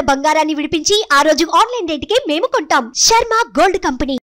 ఉన్న బంగారాన్ని విడిపించి ఆ రోజు ఆన్లైన్ రేటుకే మేము కొంటాం. Sharma gold company.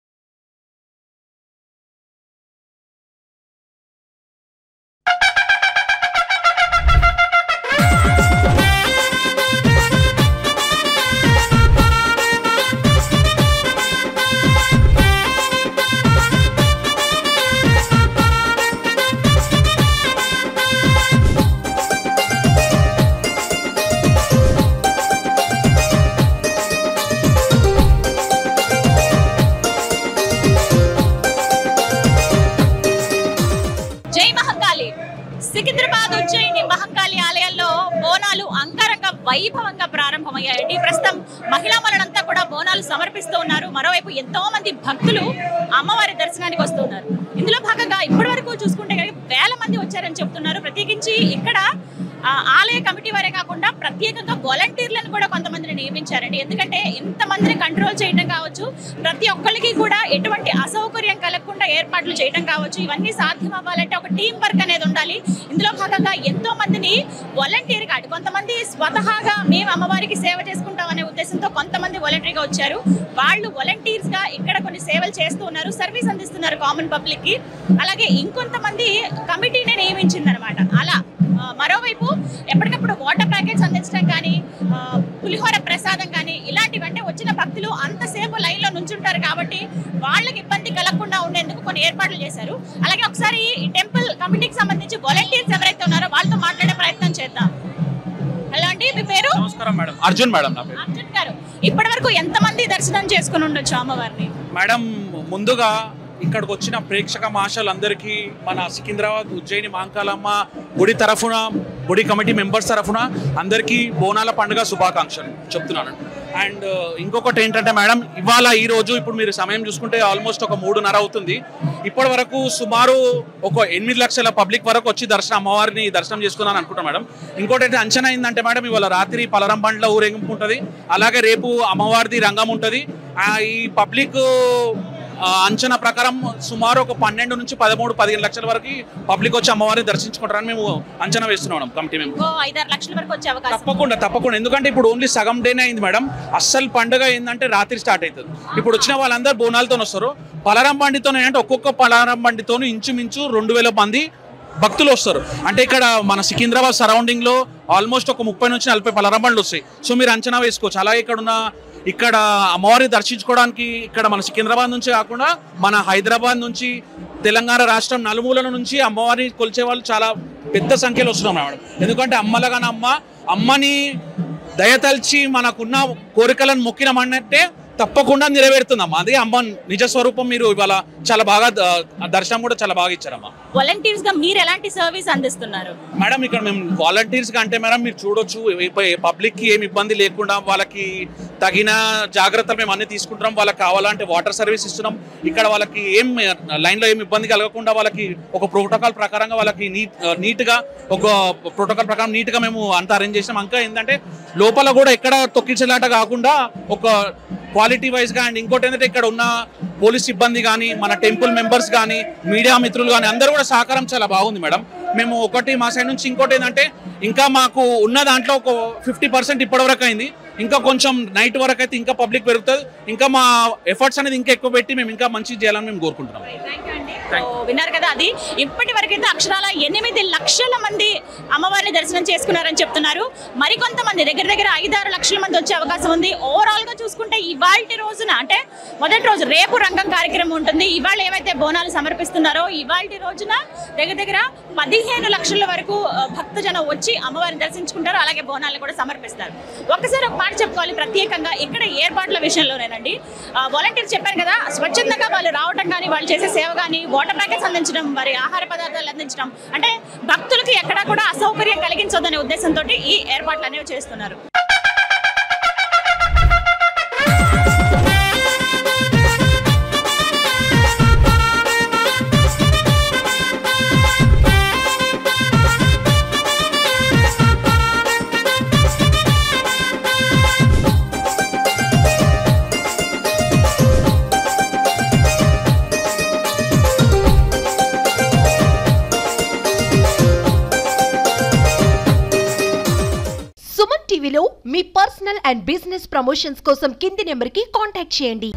సికింద్రాబాద్ ఉజ్జయిని మహంకాళి ఆలయంలో బోనాలు అంగరంగ వైభవంగా ప్రారంభమయ్యాయండి. ప్రస్తుతం మహిళా మనులంతా కూడా బోనాలు సమర్పిస్తూ ఉన్నారు. మరోవైపు ఎంతో మంది భక్తులు అమ్మవారి దర్శనానికి వస్తున్నారు. ఇందులో భాగంగా ఇప్పటి వరకు చూసుకుంటే వేల మంది వచ్చారని చెప్తున్నారు. ప్రత్యేకించి ఇక్కడ ఆలయ కమిటీ వారే కాకుండా ప్రత్యేకంగా వాలంటీర్లను కూడా కొంతమందిని నియమించారండి. ఎందుకంటే ఇంతమందిని కంట్రోల్ చేయడం కావచ్చు, ప్రతి ఒక్కరికి కూడా ఎటువంటి అసౌకర్యం కలగకుండా ఏర్పాట్లు చేయడం కావచ్చు, ఇవన్నీ సాధ్యం అవ్వాలంటే ఒక టీం వర్క్ అనేది ఉండాలి. ఇందులో భాగంగా ఎంతో మందిని వాలంటీర్ గా, కొంతమంది స్వతహాగా మేము అమ్మవారికి సేవ చేసుకుంటాం అనే ఉద్దేశంతో కొంతమంది వాలంటీర్గా వచ్చారు. వాళ్ళు వాలంటీర్స్ గా ఇక్కడ కొన్ని సేవలు చేస్తూ ఉన్నారు, సర్వీస్ అందిస్తున్నారు కామన్ పబ్లిక్ కి. అలాగే ఇంకొంతమంది కమిటీని నియమించింది అనమాట. అలా మరోవైపు ఎప్పటికప్పుడు వాటర్ ప్యాకెట్స్ అందించడం కానీ, పులిహోర ప్రసాదం కానీ ఇలాంటివంటే వచ్చిన భక్తులు అంతసేపు లైన్ లో నుంచుంటారు కాబట్టి వాళ్ళకి ఇబ్బంది కలగకుండా ఉండేందుకు కొన్ని ఏర్పాట్లు చేశారు. అలాగే ఒకసారి ఈ టెంపుల్ కమిటీకి సంబంధించి వాలంటీర్స్ ఎవరైతే ఉన్నారో వాళ్ళతో మాట్లాడే ప్రయత్నం చేద్దాం. హలో అండి, మీ పేరు? నమస్కారం మేడం. అర్జున్ మేడం నా పేరు. అర్జున్ గారు, ఇప్పటి వరకు ఎంతమంది దర్శనం చేసుకుని ఉండొచ్చు అమ్మవారిని? మేడం, ముందుగా ఇక్కడికి వచ్చిన ప్రేక్షక మహాశయులందరికీ మన సికింద్రాబాద్ ఉజ్జయిని మహంకాళమ్మ గుడి తరఫున, గుడి కమిటీ మెంబర్స్ తరఫున అందరికీ బోనాల పండుగ శుభాకాంక్షలు చెప్తున్నాను. అండ్ ఇంకొకటి ఏంటంటే మేడం, ఇవాళ ఈరోజు ఇప్పుడు మీరు సమయం చూసుకుంటే ఆల్మోస్ట్ ఒక 3:30 అవుతుంది. ఇప్పటి వరకు సుమారు ఒక 8 లక్షల పబ్లిక్ వరకు వచ్చి అమ్మవారిని దర్శనం చేసుకున్నాను అనుకుంటాను మేడం. ఇంకోటి అయితే అంచనా ఏంటంటే మేడం, ఇవాళ రాత్రి పలరం బండ్ల ఊరేగింపు ఉంటుంది, అలాగే రేపు అమ్మవారిది రంగం ఉంటుంది. ఈ పబ్లిక్ అంచనా ప్రకారం సుమారు ఒక 12 నుంచి 13-15 లక్షల వరకు పబ్లిక్ వచ్చి అమ్మవారిని దర్శించుకుంటారని మేము అంచనా వేస్తున్నాం కమిటీ మేము. 5-6 లక్షల వరకు వచ్చే అవకాశం తప్పకుండా. ఎందుకంటే ఇప్పుడు ఓన్లీ సగం డేనే అయింది మేడం. అస్సలు పండుగ ఏంటంటే రాత్రి స్టార్ట్ అవుతుంది. ఇప్పుడు వచ్చిన వాళ్ళందరూ బోనాలతో వస్తారు. పలారం బండితో అంటే ఒక్కొక్క పలారం బండితో ఇంచుమించు 2000 మంది భక్తులు వస్తారు. అంటే ఇక్కడ మన సికింద్రాబాద్ సరౌండింగ్ లో ఆల్మోస్ట్ ఒక 30 నుంచి 40 పలారం బండ్లు వస్తాయి. సో మీరు అంచనా వేసుకోవచ్చు. అలాగే ఇక్కడ అమ్మవారిని దర్శించుకోవడానికి ఇక్కడ మన సికింద్రాబాద్ నుంచి కాకుండా మన హైదరాబాద్ నుంచి, తెలంగాణ రాష్ట్రం నలుమూలల నుంచి అమ్మవారిని కొలిచే వాళ్ళు చాలా పెద్ద సంఖ్యలో వస్తున్నాం మేడం. ఎందుకంటే అమ్మలగాన అమ్మని దయతల్చి మనకున్న కోరికలను మొక్కినమన్నట్టే తప్పకుండా నెరవేరుతుందమ్మా. అదే అమ్మ నిజస్వరూపం. మీరు ఇవాళ చాలా బాగా దర్శనం కూడా చాలా బాగా ఇచ్చారమ్మా. వాలంటీర్స్ గా మీరు ఎలాంటి సర్వీస్ అందిస్తున్నారు మేడం? ఇక్కడ మేము వాలంటీర్స్ గా అంటే మేడం మీరు చూడొచ్చు, పబ్లిక్ కి ఏమి ఇబ్బంది లేకుండా వాళ్ళకి తగిన జాగ్రత్తలు మేము అన్ని తీసుకుంటున్నాం. వాళ్ళకి కావాలంటే వాటర్ సర్వీస్ ఇస్తున్నాం. ఇక్కడ వాళ్ళకి ఏం లైన్ లో ఏమి ఇబ్బంది కలగకుండా వాళ్ళకి ఒక ప్రోటోకాల్ ప్రకారంగా వాళ్ళకి నీట్ గా ఒక ప్రోటోకాల్ ప్రకారం నీట్ గా మేము అంతా అరేంజ్ చేసినాం. ఇంకా ఏంటంటే లోపల కూడా ఎక్కడ తొక్కించేలాట కాకుండా ఒక క్వాలిటీ వైజ్ గా. అండ్ ఇంకోటి ఏంటంటే ఇక్కడ ఉన్న పోలీస్ సిబ్బంది కానీ, మన టెంపుల్ మెంబర్స్ కానీ, మీడియా మిత్రులు కానీ అందరూ కూడా సహకారం చాలా బాగుంది మేడం. మేము ఒకటి మా సైడ్ నుంచి. ఇంకోటి ఏంటంటే ఇంకా మాకు ఉన్న దాంట్లో ఒక 50% ఇప్పటివరకు అయింది. ఇంకా కొంచెం నైట్ వరకు అయితే ఇంకా పబ్లిక్ పెరుగుతుంది. ఇంకా మా ఎఫర్ట్స్ అనేది ఇంకా ఎక్కువ పెట్టి మేము ఇంకా మంచి చేయాలని మేము కోరుకుంటున్నాం. విన్నారు కదా, అది ఇప్పటి వరకైతే అక్షరాల 8 లక్షల మంది అమ్మవారిని దర్శనం చేసుకున్నారని చెప్తున్నారు. మరికొంతమంది దగ్గర 5-6 లక్షల మంది వచ్చే అవకాశం ఉంది. ఓవరాల్ గా చూసుకుంటే ఇవాళ రోజున అంటే మొదటి రోజు రేపు రంగం కార్యక్రమం ఉంటుంది. ఇవాళ ఏవైతే బోనాలు సమర్పిస్తున్నారో ఇవాళ రోజున దగ్గర 15 లక్షల వరకు భక్తజనం వచ్చి అమ్మవారిని దర్శించుకుంటారు. అలాగే బోనాలు కూడా సమర్పిస్తారు. ఒక్కసారి ఒక మాట చెప్పుకోవాలి, ప్రత్యేకంగా ఇక్కడ ఏర్పాట్ల విషయంలోనేనండి. వాలంటీర్స్ చెప్పారు కదా, స్వచ్ఛందంగా వాళ్ళు రావడం కానీ, వాళ్ళు చేసే సేవ కానీ, వాటర్ ప్యాకెట్స్ అందించడం, మరి ఆహార పదార్థాలు అందించడం, అంటే భక్తులకి ఎక్కడా కూడా అసౌకర్యం కలిగించొద్దనే ఉద్దేశంతో ఈ ఏర్పాట్లు అనేవి చేస్తున్నారు. టీవీలో పర్సనల్ అండ్ బిజినెస్ ప్రమోషన్స్ కోసం కింది నెంబర్కి కాంటాక్ట్ చేయండి.